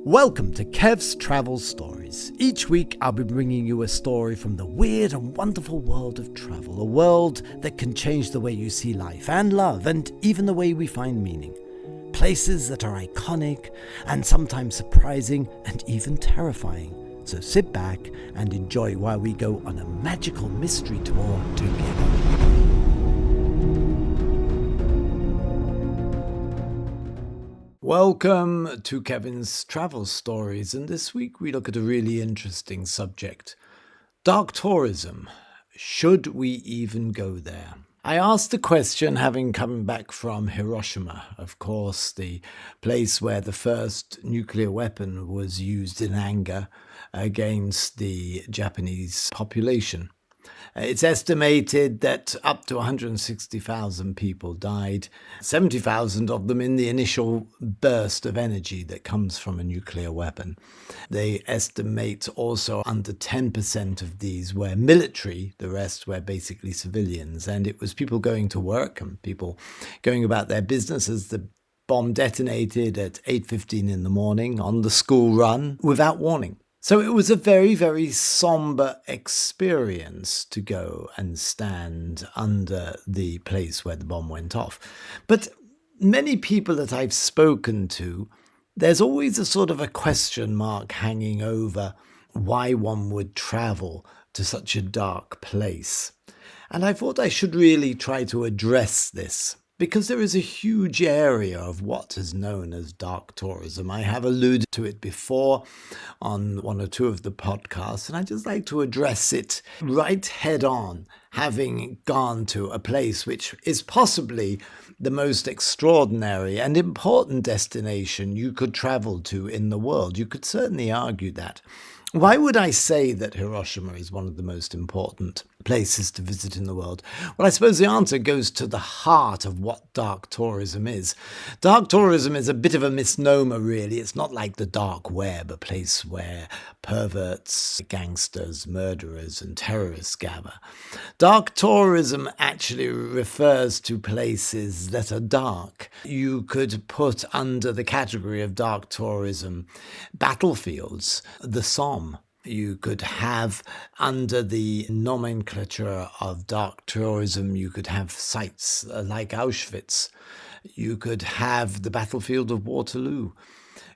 Welcome to Kevs Travel Stories. Each week I'll be bringing you a story from the weird and wonderful world of travel, a world that can change the way you see life and love and even the way we find meaning. Places that are iconic and sometimes surprising and even terrifying. So sit back and enjoy while we go on a magical mystery tour together. Welcome to Kevin's Travel Stories, and this week we look at a really interesting subject. Dark tourism. Should we even go there? I asked the question having come back from Hiroshima, of course, the place where the first nuclear weapon was used in anger against the Japanese population. It's estimated that up to 160,000 people died, 70,000 of them in the initial burst of energy that comes from a nuclear weapon. They estimate also under 10% of these were military, the rest were basically civilians. And it was people going to work and people going about their business as the bomb detonated at 8:15 in the morning on the school run without warning. So it was a very, very somber experience to go and stand under the place where the bomb went off. But many people that I've spoken to, there's always a sort of a question mark hanging over why one would travel to such a dark place. And I thought I should really try to address this, because there is a huge area of what is known as dark tourism. I have alluded to it before on one or two of the podcasts, and I just like to address it right head on, having gone to a place which is possibly the most extraordinary and important destination you could travel to in the world. You could certainly argue that. Why would I say that Hiroshima is one of the most important places to visit in the world? Well, I suppose the answer goes to the heart of what dark tourism is. Dark tourism is a bit of a misnomer, really. It's not like the dark web, a place where perverts, gangsters, murderers, and terrorists gather. Dark tourism actually refers to places that are dark. You could put under the category of dark tourism battlefields, the Somme. You could have under the nomenclature of dark tourism, you could have sites like Auschwitz. You could have the battlefield of Waterloo.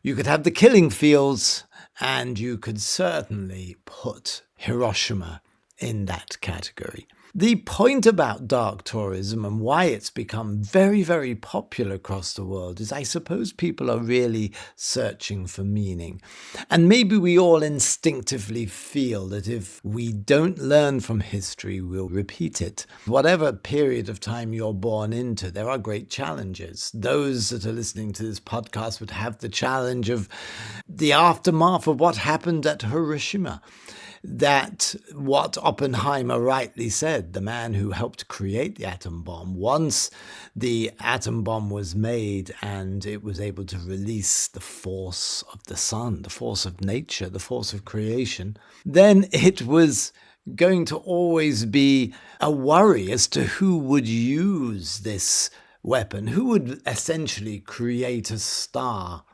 You could have the killing fields, and you could certainly put Hiroshima in that category. The point about dark tourism and why it's become very, very popular across the world is I suppose people are really searching for meaning. And maybe we all instinctively feel that if we don't learn from history, we'll repeat it. Whatever period of time you're born into, there are great challenges. Those that are listening to this podcast would have the challenge of the aftermath of what happened at Hiroshima. That what Oppenheimer rightly said, the man who helped create the atom bomb, once the atom bomb was made and it was able to release the force of the sun, the force of nature, the force of creation, then it was going to always be a worry as to who would use this weapon, who would essentially create a star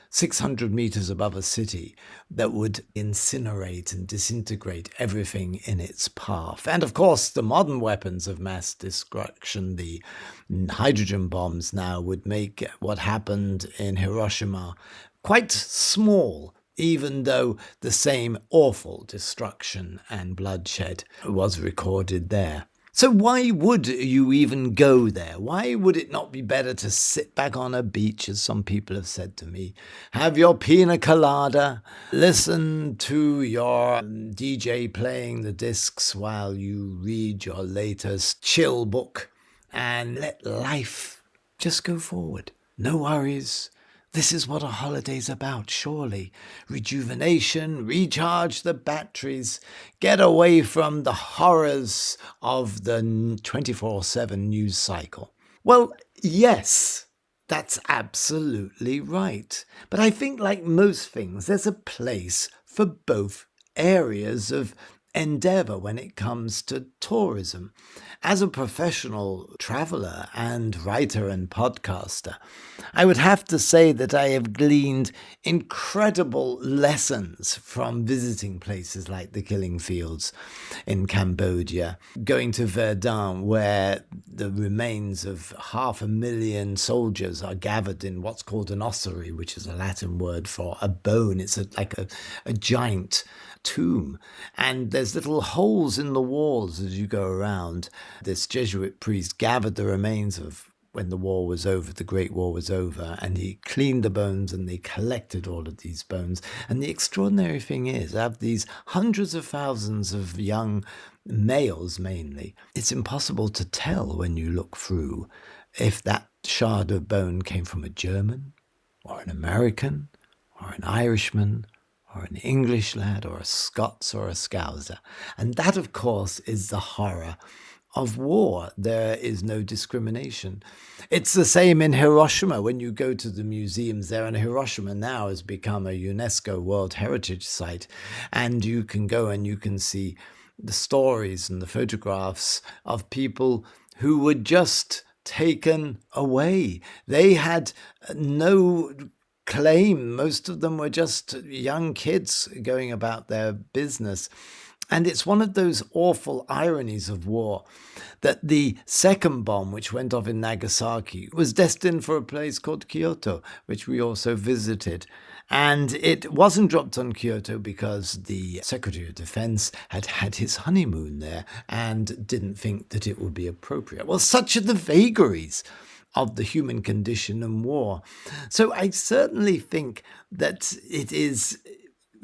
600 meters above a city that would incinerate and disintegrate everything in its path. And of course, the modern weapons of mass destruction, the hydrogen bombs now, would make what happened in Hiroshima quite small, even though the same awful destruction and bloodshed was recorded there. So why would you even go there? Why would it not be better to sit back on a beach, as some people have said to me, have your pina colada, listen to your DJ playing the discs while you read your latest chill book, and let life just go forward? No worries. This is what a holiday's about, surely. Rejuvenation, recharge the batteries, get away from the horrors of the 24/7 news cycle. Well, yes, that's absolutely right. But I think, like most things, there's a place for both areas of endeavor when it comes to tourism. As a professional traveler and writer and podcaster, I would have to say that I have gleaned incredible lessons from visiting places like the Killing Fields in Cambodia, going to Verdun, where the remains of 500,000 soldiers are gathered in what's called an ossuary, which is a Latin word for a bone. It's like a giant tomb, and there's little holes in the walls as you go around. This Jesuit priest gathered the remains of when the war was over, the Great War was over, and he cleaned the bones and they collected all of these bones. And the extraordinary thing is, of these hundreds of thousands of young males mainly, it's impossible to tell when you look through if that shard of bone came from a German or an American or an Irishman or an English lad or a Scots or a Scouser. And that, of course, is the horror of war. There is no discrimination. It's the same in Hiroshima. When you go to the museums there, and Hiroshima now has become a UNESCO World Heritage Site, and you can go and you can see the stories and the photographs of people who were just taken away. They had no claim. Most of them were just young kids going about their business. And it's one of those awful ironies of war that the second bomb, which went off in Nagasaki, was destined for a place called Kyoto, which we also visited. And it wasn't dropped on Kyoto because the Secretary of Defense had had his honeymoon there and didn't think that it would be appropriate. Well, such are the vagaries of the human condition and war. So I certainly think that it is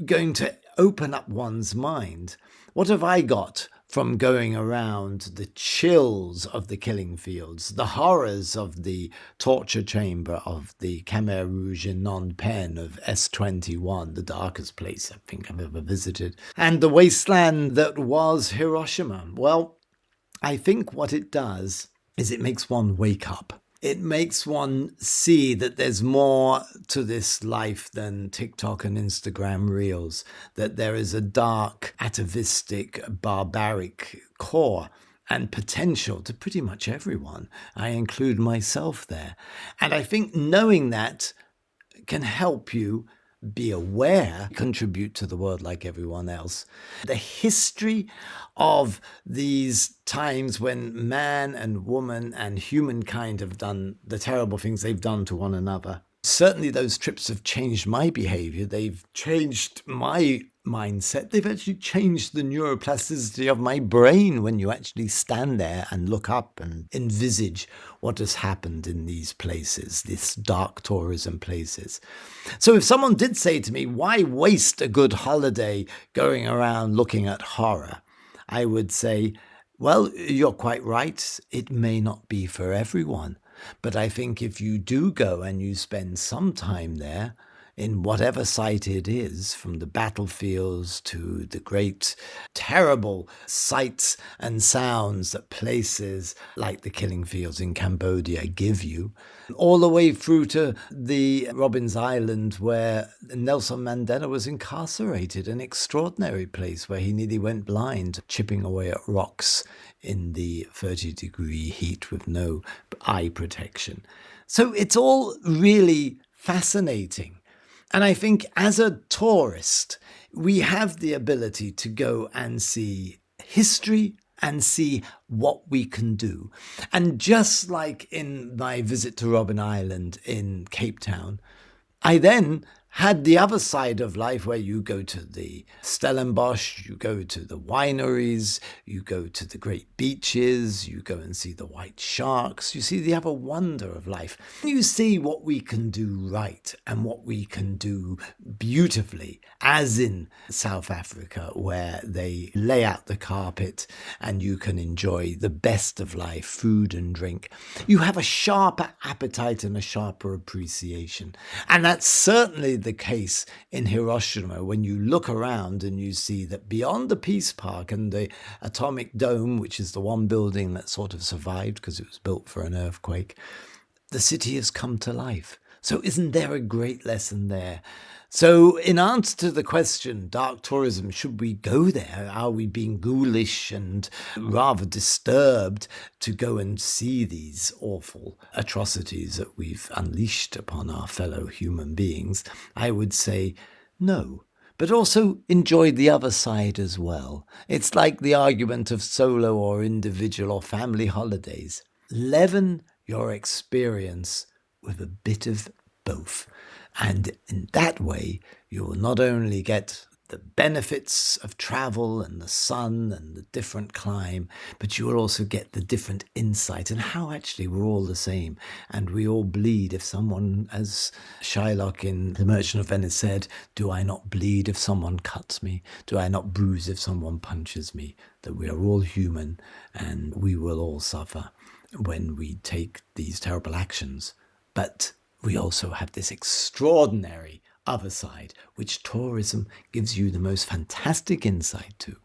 going to open up one's mind. What have I got from going around the chills of the killing fields, the horrors of the torture chamber of the Khmer Rouge in Phnom Penh of S21, the darkest place I think I've ever visited, and the wasteland that was Hiroshima? Well, I think what it does is it makes one wake up. It makes one see that there's more to this life than TikTok and Instagram reels, that there is a dark, atavistic, barbaric core and potential to pretty much everyone. I include myself there. And I think knowing that can help you be aware, contribute to the world like everyone else. The history of these times when man and woman and humankind have done the terrible things they've done to one another. Certainly those trips have changed my behavior. They've changed my mindset. They've actually changed the neuroplasticity of my brain when you actually stand there and look up and envisage what has happened in these places, these dark tourism places. So if someone did say to me, why waste a good holiday going around looking at horror? I would say, well, you're quite right. It may not be for everyone. But I think if you do go and you spend some time there, in whatever site it is, from the battlefields to the great, terrible sights and sounds that places like the killing fields in Cambodia give you, all the way through to the Robbins Island where Nelson Mandela was incarcerated, an extraordinary place where he nearly went blind, chipping away at rocks in the 30-degree heat with no eye protection. So it's all really fascinating. And I think as a tourist, we have the ability to go and see history and see what we can do. And just like in my visit to Robben Island in Cape Town, I then had the other side of life where you go to the Stellenbosch, you go to the wineries, you go to the great beaches, you go and see the white sharks, you see the other wonder of life. You see what we can do right and what we can do beautifully, as in South Africa, where they lay out the carpet and you can enjoy the best of life, food and drink. You have a sharper appetite and a sharper appreciation. And that's certainly the case in Hiroshima when you look around and you see that beyond the Peace Park and the atomic dome, which is the one building that sort of survived because it was built for an earthquake, the city has come to life. So, isn't there a great lesson there? So, in answer to the question, dark tourism, should we go there? Are we being ghoulish and rather disturbed to go and see these awful atrocities that we've unleashed upon our fellow human beings? I would say no. But also enjoy the other side as well. It's like the argument of solo or individual or family holidays. Leaven your experience with a bit of both. And in that way, you will not only get the benefits of travel and the sun and the different climb, but you will also get the different insight and how actually we're all the same. And we all bleed if someone, as Shylock in The Merchant of Venice said, do I not bleed if someone cuts me? Do I not bruise if someone punches me? That we are all human and we will all suffer when we take these terrible actions. But we also have this extraordinary other side, which tourism gives you the most fantastic insight to.